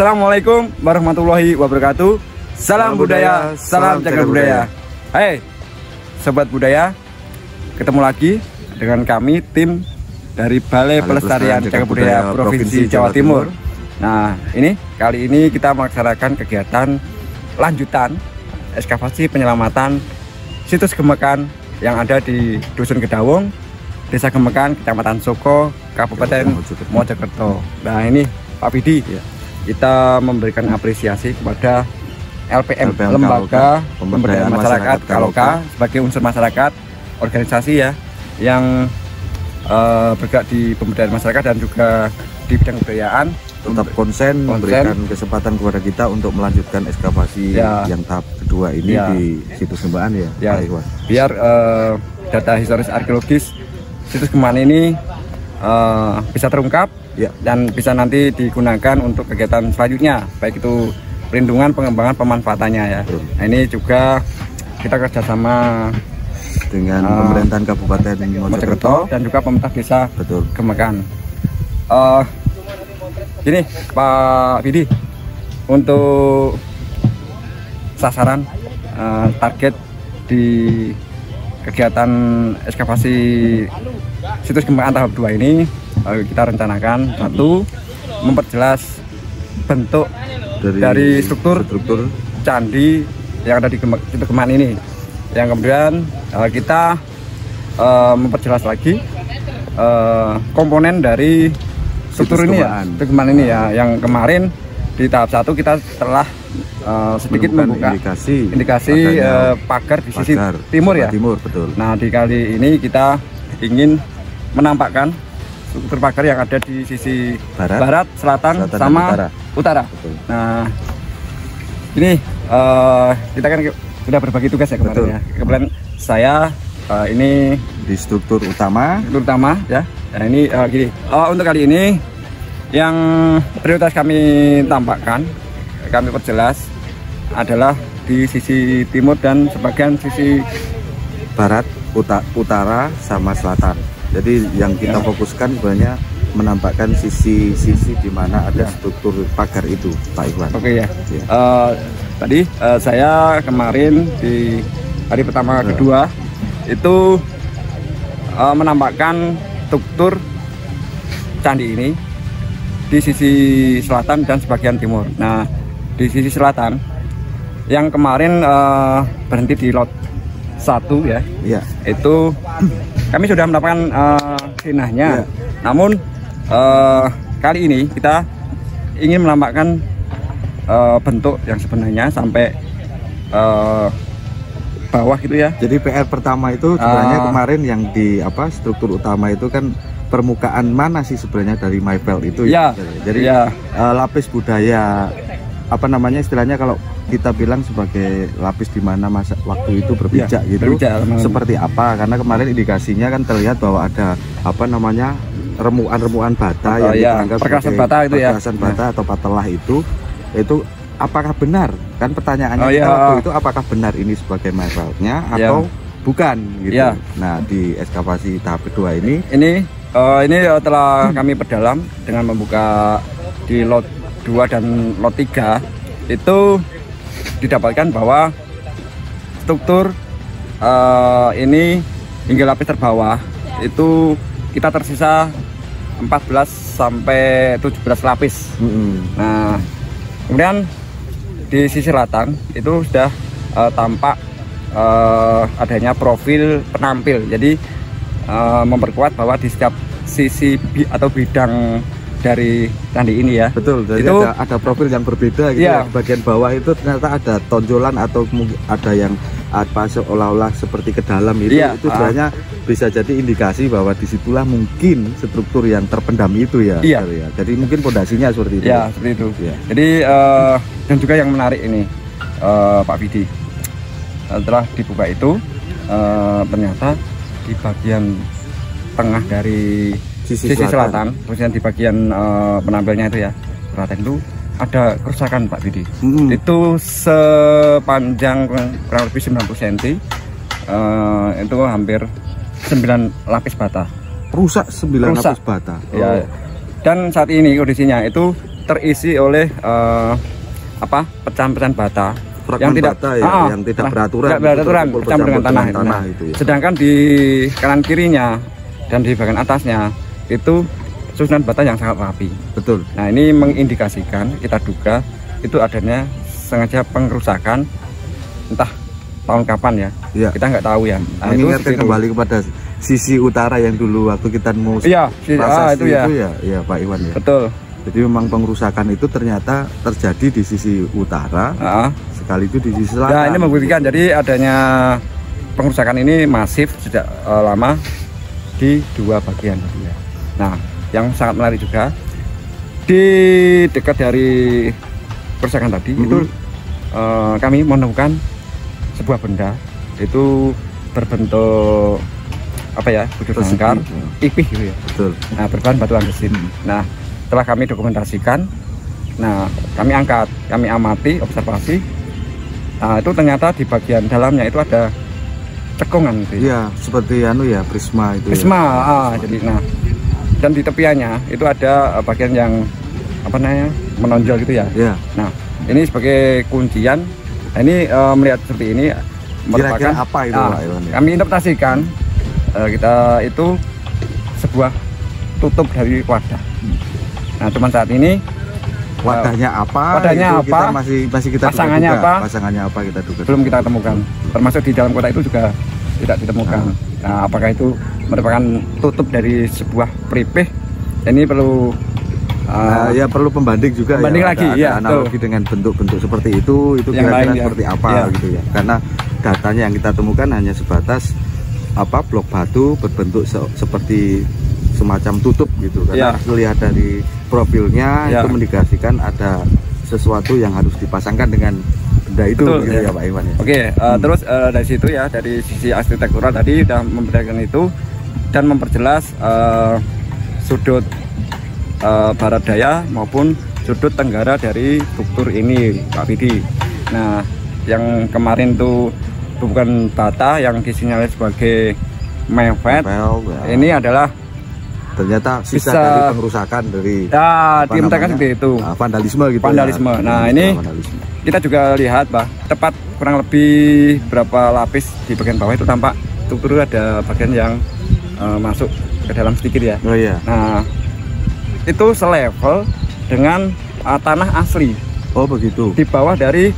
Assalamualaikum warahmatullahi wabarakatuh. Salam budaya, salam jaga budaya. Hai sobat budaya, ketemu lagi dengan kami tim dari Balai Pelestarian Jaga Budaya Provinsi Jawa Timur. Nah, kali ini kita melaksanakan kegiatan lanjutan ekskavasi penyelamatan situs Gemekan yang ada di Dusun Gedawung, Desa Gemekan, Kecamatan Soko, Kabupaten Mojokerto. Nah, ini Pak Bidi, kita memberikan apresiasi kepada LPM, Lembaga Pemberdayaan Masyarakat Kaloka, sebagai unsur masyarakat, organisasi yang bergerak di pemberdayaan masyarakat dan juga di bidang kebudayaan, tetap konsen memberikan kesempatan kepada kita untuk melanjutkan ekskavasi yang tahap kedua ini di situs Gemekan biar data historis arkeologis situs Gemekan ini bisa terungkap dan bisa nanti digunakan untuk kegiatan selanjutnya, baik itu perlindungan, pengembangan, pemanfaatannya Nah, ini juga kita kerjasama dengan pemerintahan Kabupaten Mojokerto dan juga pemerintah desa Gemekan. Gini Pak Bidi, untuk sasaran target di kegiatan ekskavasi situs Gemekan tahap 2 ini, kita rencanakan satu, memperjelas bentuk dari struktur candi yang ada di situs Gemekan ini. Yang kemudian kita memperjelas lagi komponen dari struktur ini Gemekan ini yang kemarin di tahap 1 kita telah sedikit membuka indikasi pagar di sisi timur betul. Nah, di kali ini kita ingin menampakkan struktur pagar yang ada di sisi barat, selatan sama utara. Nah, ini kita kan sudah berbagi tugas kemarin Kebetulan saya ini di struktur utama Nah, ini gini. Untuk kali ini yang prioritas kami tampakkan, kami perjelas adalah di sisi timur dan sebagian sisi barat, utara sama selatan. Jadi yang kita fokuskan sebenarnya menampakkan sisi-sisi di mana ada struktur pagar itu, Pak Iwan. Tadi saya kemarin di hari pertama kedua itu menampakkan struktur candi ini di sisi selatan dan sebagian timur. Nah, di sisi selatan yang kemarin berhenti di lot 1 itu kami sudah mendapatkan sinahnya. Namun kali ini kita ingin menampakkan bentuk yang sebenarnya sampai bawah gitu Jadi PR pertama itu sebenarnya kemarin yang di struktur utama itu kan permukaan mana sih sebenarnya dari MyPel itu Jadi lapis budaya istilahnya kalau kita bilang sebagai lapis di mana masa waktu itu berpijak seperti apa, karena kemarin indikasinya kan terlihat bahwa ada remuan-remuan bata yang dianggap perkasan bata itu perkasan bata atau patelah itu apakah benar, kan pertanyaannya waktu itu apakah benar ini sebagai MyPelnya atau bukan gitu. Nah, di ekskavasi tahap kedua ini telah kami perdalam dengan membuka di lot 2 dan lot 3 itu didapatkan bahwa struktur ini hingga lapis terbawah itu kita tersisa 14 sampai 17 lapis. Nah, kemudian di sisi selatan itu sudah tampak adanya profil penampil, jadi memperkuat bahwa di setiap sisi atau bidang dari candi ini betul, jadi itu ada profil yang berbeda bagian bawah itu ternyata ada tonjolan atau mungkin ada yang seolah-olah seperti ke dalam itu sebenarnya bisa jadi indikasi bahwa disitulah mungkin struktur yang terpendam itu jadi mungkin pondasinya seperti itu seperti itu. Jadi dan juga yang menarik ini Pak Bidi, setelah dibuka itu ternyata di bagian tengah dari sisi selatan, khususnya di bagian penampilnya itu selatan itu ada kerusakan Pak Bidi. Itu sepanjang kurang lebih 90 cm, itu hampir 9 lapis bata. Rusak 9 lapis bata. Dan saat ini kondisinya itu terisi oleh pecahan-pecahan bata yang tidak yang tidak beraturan, bercampur dengan tanah itu ya. Sedangkan di kanan kirinya dan di bagian atasnya itu susunan bata yang sangat rapi. Betul. Nah, ini mengindikasikan, kita duga itu adanya sengaja pengerusakan, entah tahun kapan ya. Ya. Kita nggak tahu ya. Nah, mengingatkan kembali kepada sisi utara yang dulu waktu kita mau itu ya Pak Iwan ya. Betul. Jadi memang pengerusakan itu ternyata terjadi di sisi utara, sekali itu di sisi selatan. Nah, ini membuktikan jadi adanya pengerusakan ini masif sejak lama di dua bagian. Nah, yang sangat menarik juga di dekat dari kerusakan tadi itu kami menemukan sebuah benda itu berbentuk bujur sangkar, ipih gitu ya. Betul. Nah, berbahan batu andesit. Nah, setelah kami dokumentasikan, nah kami angkat, kami amati, observasi. Nah, itu ternyata di bagian dalamnya itu ada cekungan gitu. Iya, seperti prisma itu. Prisma, jadi dan di tepiannya itu ada bagian yang menonjol gitu ya. Iya. Nah, ini sebagai kuncian. Nah, ini melihat seperti ini merupakan apa itu, Pak Iwan? Kami interpretasikan kita itu sebuah tutup dari wadah. Nah, cuman saat ini wadahnya apa? Kita masih kita pasangannya apa kita duga. Belum kita temukan. Termasuk di dalam kota itu juga tidak ditemukan. Nah, apakah itu merupakan tutup dari sebuah peripih? Ini perlu perlu pembanding juga lagi ya, analogi dengan bentuk-bentuk seperti itu kira-kira seperti apa gitu ya. Karena datanya yang kita temukan hanya sebatas blok batu berbentuk seperti semacam tutup gitu, karena melihat dari profilnya itu mendikasikan ada sesuatu yang harus dipasangkan dengan benda itu. Betul, gitu ya Pak Iwan ya. Oke, terus dari situ ya, dari sisi arsitektural tadi sudah memperlihatkan itu dan memperjelas sudut barat daya maupun sudut tenggara dari struktur ini, Pak Vidi. Nah, yang kemarin tuh bukan bata yang disinyalir sebagai mepet, ini adalah ternyata sisa dari pengerusakan dari seperti itu, vandalisme gitu. Nah, ini kita juga lihat tepat kurang lebih berapa lapis di bagian bawah itu tampak struktur ada bagian yang masuk ke dalam sedikit ya. Oh iya. Nah, itu selevel dengan tanah asli. Oh begitu. Di bawah dari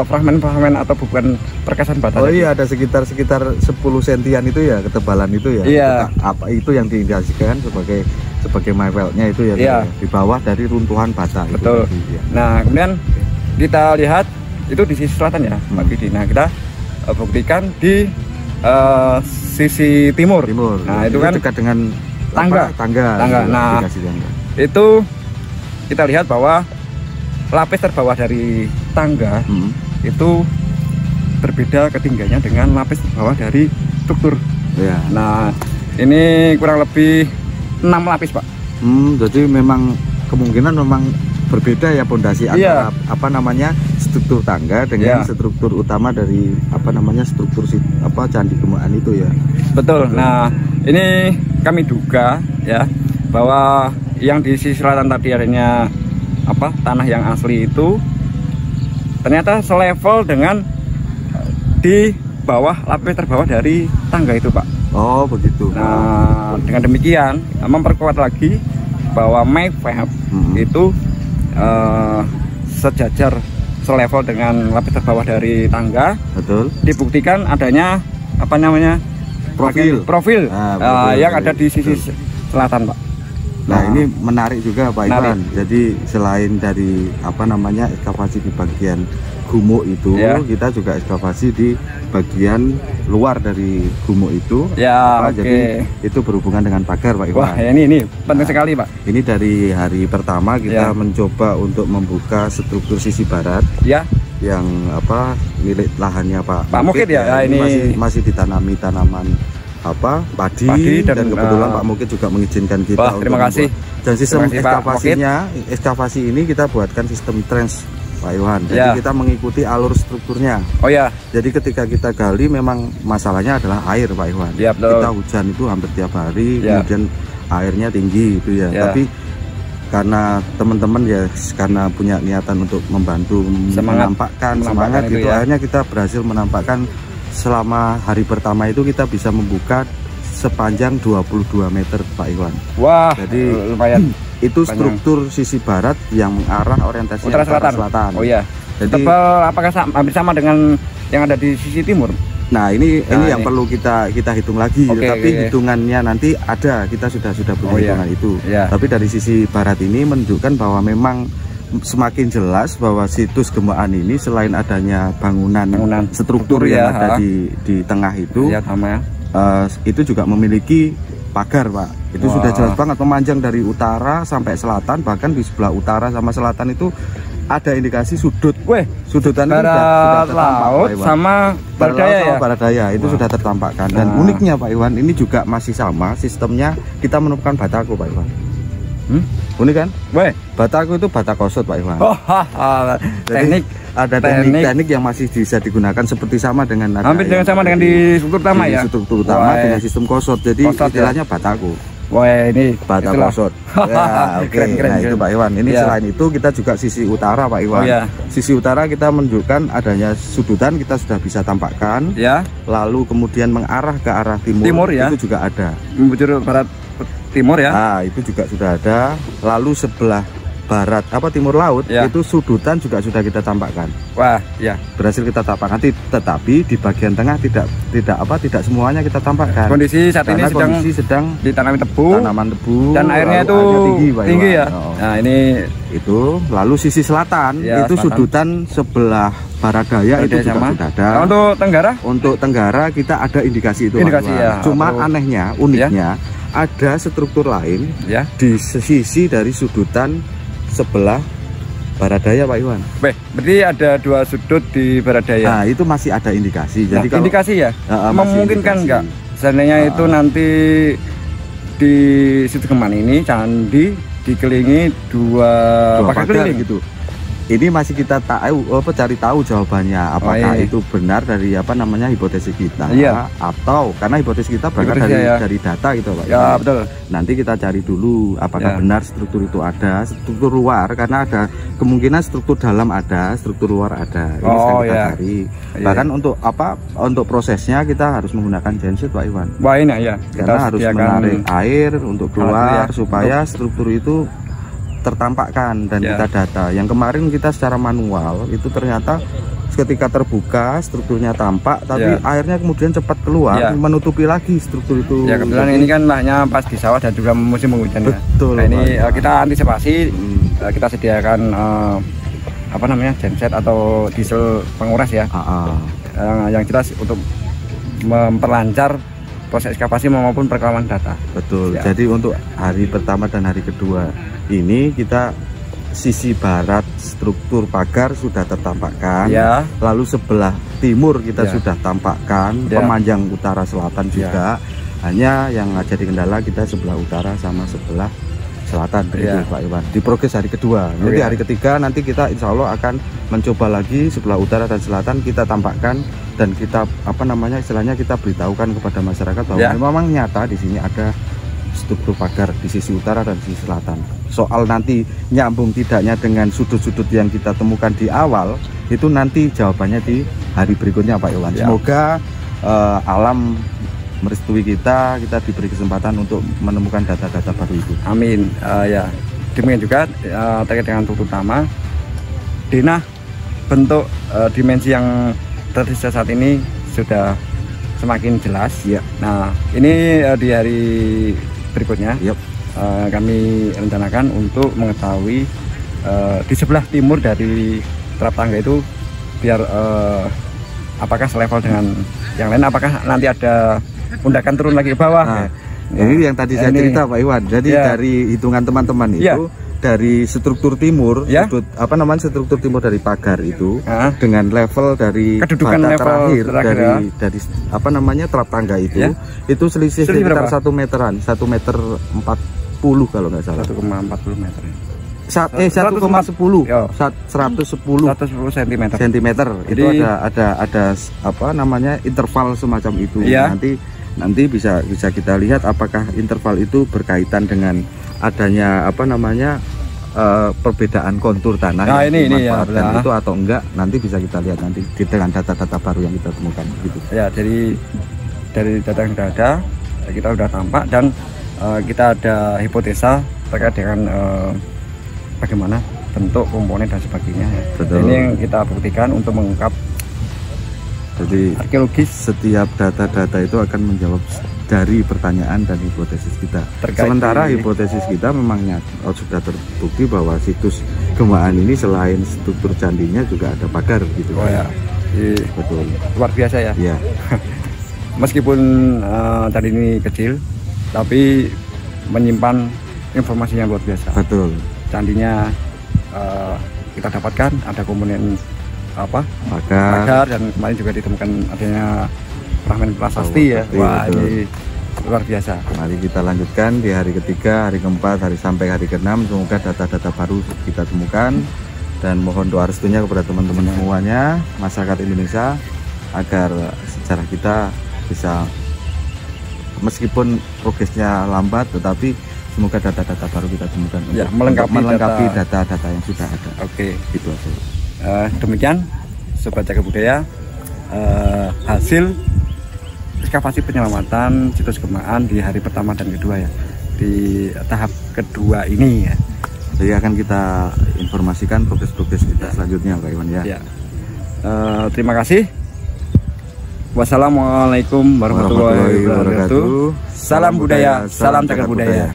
fragmen-fragmen atau bukan perkasan bata. Oh iya, ada sekitar 10 sentian itu ya, ketebalan itu ya. Iya. Apa itu yang diindikasikan sebagai marvelnya itu ya, iya. Di bawah dari runtuhan bata. Betul. Itu, ya. Nah, kemudian kita lihat itu di sisi selatan ya, Pak Vidi. Nah, kita buktikan di sisi timur. Nah, itu kan dekat dengan tangga. Nah, itu kita lihat bahwa lapis terbawah dari tangga itu berbeda ketinggiannya dengan lapis terbawah dari struktur. Ya. Nah, ini kurang lebih 6 lapis, Pak. Jadi memang kemungkinan memang berbeda ya pondasi antara struktur tangga dengan struktur utama dari struktur Candi Gemukan itu ya. Betul. Nah, ini kami duga ya bahwa yang di sisi selatan tadi adanya tanah yang asli itu ternyata selevel dengan di bawah lapis terbawah dari tangga itu, Pak. Oh begitu. Nah, dengan demikian memperkuat lagi bahwa mepet itu sejajar selevel dengan lapis terbawah dari tangga. Betul. Dibuktikan adanya profil yang ada di sisi selatan, Pak. Nah, ini menarik juga Pak Iwan. Jadi selain dari ekskavasi di bagian gumuk itu, kita juga ekskavasi di bagian luar dari gumuk itu. Jadi itu berhubungan dengan pagar, Pak Iwan. Wah, ini penting sekali, Pak. Ini dari hari pertama kita mencoba untuk membuka struktur sisi barat. Yang milik lahannya Pak Mukid ya. Ini masih ditanami tanaman padi dan kebetulan Pak Mukid juga mengizinkan kita terima kasih. Dan sistem ekskavasi ini kita buatkan sistem trench, Pak Iwan. Jadi kita mengikuti alur strukturnya. Oh ya. Jadi ketika kita gali memang masalahnya adalah air, Pak Iwan. Kita hujan itu hampir tiap hari, kemudian airnya tinggi itu ya. Tapi karena teman-teman ya karena punya niatan untuk membantu menampakkan semangat itu ya. Akhirnya kita berhasil menampakkan selama hari pertama itu kita bisa membuka sepanjang 22 meter Pak Iwan. Wah, jadi lumayan. Itu struktur sisi barat yang mengarah orientasi utara selatan. Oh iya. Jadi tebal apakah hampir sama dengan yang ada di sisi timur? Nah ini yang perlu kita hitung lagi. Tapi hitungannya nanti ada, kita sudah punya hitungan itu. Tapi dari sisi barat ini menunjukkan bahwa memang semakin jelas bahwa situs Gemaan ini selain adanya bangunan struktur yang ada di tengah itu, itu juga memiliki pagar, Pak. Itu sudah jelas banget memanjang dari utara sampai selatan, bahkan di sebelah utara sama selatan itu ada indikasi sudutan barat laut sama barat daya ya. Barat daya itu sudah tertampakkan. Dan uniknya Pak Iwan, ini juga masih sama sistemnya, kita menemukan batako Pak Iwan. Unik kan? Batako itu bata kosot Pak Iwan. Jadi ada teknik yang masih bisa digunakan seperti sama dengan hampir dengan sama dengan di struktur utama ya. Struktur utama dengan sistem kosot. Jadi istilahnya batako. Wah ini bata kosot. Ya, keren. Nah itu Pak Iwan. Ini selain itu kita juga sisi utara Pak Iwan. Sisi utara kita menunjukkan adanya sudutan, kita sudah bisa tampakkan. Lalu kemudian mengarah ke arah timur ya. Itu juga ada. Membujur barat timur ya. Nah itu juga sudah ada. Lalu sebelah barat timur laut itu sudutan juga sudah kita tampakkan. Wah ya, berhasil kita tampakkan. Tetapi di bagian tengah tidak semuanya kita tampakkan. Kondisi saat ini sedang ditanami tebu dan airnya itu tinggi ya. Nah ini itu. Lalu sisi selatan itu sudutan sebelah barat daya itu juga sudah ada. Untuk tenggara kita ada indikasi itu. Cuma anehnya, uniknya ada struktur lain di sisi dari sudutan sebelah barat daya Pak Iwan. Berarti ada dua sudut di barat daya. Nah itu masih ada indikasi. Jadi kalau indikasi ya, memungkinkan nggak seandainya itu nanti di situ Gemaan ini candi dikelilingi dua pagar gitu. Ini masih kita cari tahu jawabannya, apakah itu benar dari hipotesis kita atau karena hipotesis kita berangkat dari data gitu Pak. Ya betul. Nanti kita cari dulu apakah benar struktur itu ada, struktur luar, karena ada kemungkinan struktur dalam ada, struktur luar ada. Ini sedang kita cari. Bahkan untuk prosesnya kita harus menggunakan genset Pak Iwan. Wah ini ya. Karena harus menarik air untuk keluar supaya struktur itu tertampakkan dan kita data. Yang kemarin kita secara manual itu ternyata ketika terbuka strukturnya tampak, tapi airnya kemudian cepat keluar menutupi lagi struktur itu. Ya kebetulan ini kan lahnya pas di sawah dan juga musim penghujan. Betul. Nah, ini kita antisipasi, kita sediakan genset atau diesel penguras ya. Yang jelas untuk memperlancar proses ekskavasi maupun perekaman data. Betul. Jadi untuk hari pertama dan hari kedua ini kita sisi barat struktur pagar sudah tertampakkan. Lalu sebelah timur kita sudah tampakkan, pemanjang utara selatan juga. Hanya yang jadi kendala kita sebelah utara sama sebelah selatan begitu Pak Iwan. Di progres hari kedua. Nanti hari ketiga nanti kita insya Allah akan mencoba lagi sebelah utara dan selatan kita tampakkan dan kita istilahnya kita beritahukan kepada masyarakat bahwa memang nyata di sini ada struktur pagar di sisi utara dan sisi selatan. Soal nanti nyambung tidaknya dengan sudut-sudut yang kita temukan di awal itu nanti jawabannya di hari berikutnya Pak Iwan. Semoga alam merestui kita diberi kesempatan untuk menemukan data-data baru itu. Amin. Demikian juga terkait dengan struktur utama, Dina bentuk dimensi yang tersisa saat ini sudah semakin jelas. Nah ini di hari berikutnya kami rencanakan untuk mengetahui di sebelah timur dari trap tangga itu biar apakah selevel dengan yang lain, apakah nanti ada undakan turun lagi ke bawah. Ini yang tadi saya cerita Pak Iwan. Jadi dari hitungan teman-teman itu dari struktur timur, struktur timur dari pagar itu dengan level dari bata terakhir dari trap tangga itu selisih sekitar 1 meteran, 1,40 meter kalau nggak salah. 1,40 meter. 1,10 cm. Itu ada interval semacam itu. Nanti bisa kita lihat apakah interval itu berkaitan dengan adanya perbedaan kontur tanah nah, yang dimanfaatkan ya, itu atau enggak, nanti bisa kita lihat nanti dengan data-data baru yang kita temukan gitu. Ya, dari data yang sudah ada kita sudah tampak, dan kita ada hipotesa terkait dengan bagaimana bentuk komponen dan sebagainya. Betul. Ini yang kita buktikan untuk mengungkap. Jadi arkeologis, setiap data-data itu akan menjawab dari pertanyaan dan hipotesis kita. Sementara hipotesis kita memangnya sudah terbukti bahwa situs Gemaan ini selain struktur candinya juga ada pagar gitu. Oh ya, betul. Luar biasa ya. Iya. Meskipun tadi ini kecil, tapi menyimpan informasi yang luar biasa. Betul. Candinya kita dapatkan ada komponen pagar, dan kemarin juga ditemukan adanya fragmen prasasti ya. Wah, ini luar biasa. Mari kita lanjutkan di hari ketiga, hari keempat, sampai hari keenam. Semoga data-data baru kita temukan, dan mohon doa restunya kepada teman-teman semuanya, masyarakat Indonesia, agar sejarah kita bisa, meskipun progresnya lambat, tetapi semoga data-data baru kita temukan ya, untuk melengkapi data-data yang sudah ada. Oke, gitu aja. Demikian Sobat Jaga Budaya, hasil ekskavasi penyelamatan situs Gemaan di hari pertama dan kedua ya, di tahap kedua ini ya. Jadi akan kita informasikan progres-progres kita selanjutnya Pak Iwan ya. Terima kasih. Wassalamualaikum warahmatullahi wabarakatuh. Salam budaya, salam cagar budaya.